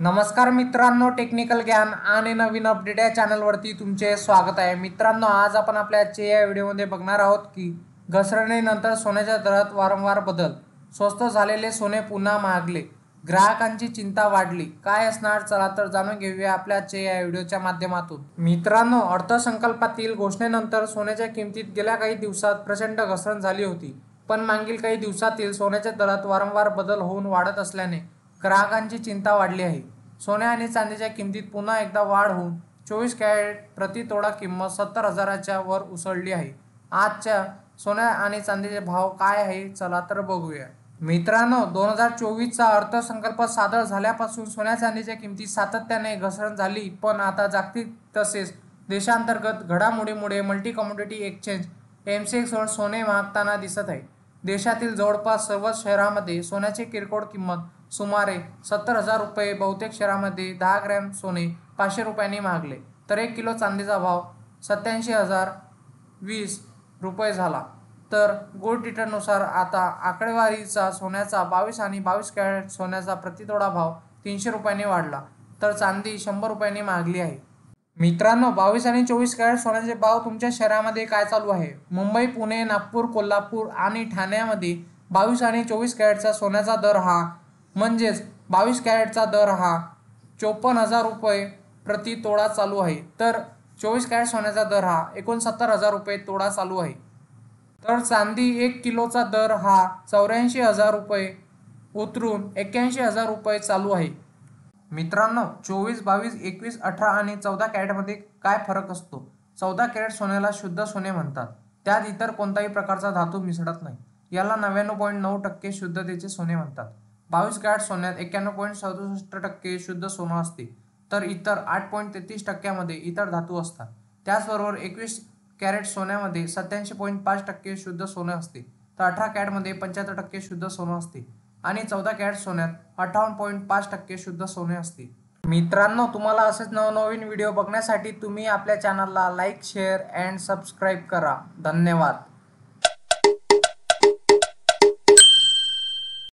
नमस्कार मित्रांनो, टेक्निकल ज्ञान आणि नवीन अपडेट या चॅनलवरती तुमचे स्वागत आहे। मित्रांनो, आज आपण आपल्या आजच्या या व्हिडिओमध्ये बघणार आहोत की घसरणीनंतर सोन्याच्या दरात वारंवार बदल, स्वस्त झालेले सोने पुन्हा महागले, ग्राहकांची चिंता वाढली, काय असणार? चला तर जाणून घेऊया आपल्या आजच्या या व्हिडिओच्या माध्यमातून। मित्रांनो, अर्थसंकल्पातील घोषणेनंतर सोन्याच्या किमतीत गेल्या काही दिवसात प्रचंड घसरण झाली होती, पण मागील काही दिवसातील सोन्याच्या दरात वारंवार बदल होऊन वाढत असल्याने ग्राहकांची चिंता वाढली आहे। सोने आणि चांदीच्या किमतीत पुन्हा एकदा वाढ होऊन 24 कॅरेट प्रति तोळा किंमत 70,000च्या वर उसळली आहे। आजच्या सोन्या आणि चांदीचे भाव काय आहे, चला तर बघूया। मित्रांनो, 2024चा अर्थसंकल्प सादर झाल्यापासून सोन्या चांदीच्या किमतीत सातत्याने घसरण झाली, पण आता जागतिक तसेच देशांतर्गत घडामोडीमुळे मल्टी कमोडिटी एक्सचेंज MCX वर सोने महागताना दिसत आहे। देशातील जवळपास सर्वच शहरांमध्ये सोन्याची किरकोळ किंमत सुमारे 70,000 रुपये, बहुतेक शहरांमध्ये 10 ग्रॅम सोने 500 रुपयांनी महागले, तर 1 किलो चांदीचा भाव 87,020 रुपये झाला। तर गोल्ड नुसार आता आकडेवारीचा सोन्याचा 22 आणि 22 कॅरेट सोन्याचा प्रतितोळा भाव 300 रुपयांनी वाढला, तर चांदी 100 रुपयांनी महागली आहे। मित्रांनो, 22 आणि 24 कॅरेट सोन्याचे भाव तुमच्या शहरामध्ये काय चालू आहे? मुंबई, पुणे, नागपूर, कोल्हापूर आणि ठाण्यामध्ये 22 आणि 24 कॅरेटचा सोन्याचा दर हा म्हणजेच 22 कॅरेटचा दर हा 54,000 रुपये प्रति तोळा चालू आहे, तर 24 कॅरेट सोन्याचा दर हा 69,000 रुपये तोळा चालू आहे। तर चांदी 1 किलोचा दर हा 84,000 रुपये उतरून 81,000 रुपये चालू आहे। मित्रांनो, 24, 22, 21, 18 आणि 14 कॅरेटमध्ये काय फरक असतो? 14 कॅरेट सोन्याला शुद्ध सोने म्हणतात, त्यात इतर कोणताही प्रकारचा धातू मिसळत नाही, याला 99.9% शुद्धतेचे सोने म्हणतात। 22 कॅरेट सोन्यात 91.67% शुद्ध सोनं असते, तर इतर 8.33% इतर धातू असतात। त्याचबरोबर 21 कॅरेट सोन्यामध्ये 87.5% शुद्ध सोनं असते, तर 18 कॅरेटमध्ये 75% शुद्ध सोनं असते आणि 14 कॅरेट सोन्यात 58.5% शुद्ध सोने असते। मित्रांनो, तुम्हाला असेच नवनवीन व्हिडिओ बघण्यासाठी तुम्ही आपल्या चॅनलला लाईक, शेअर अँड सबस्क्राईब करा। धन्यवाद।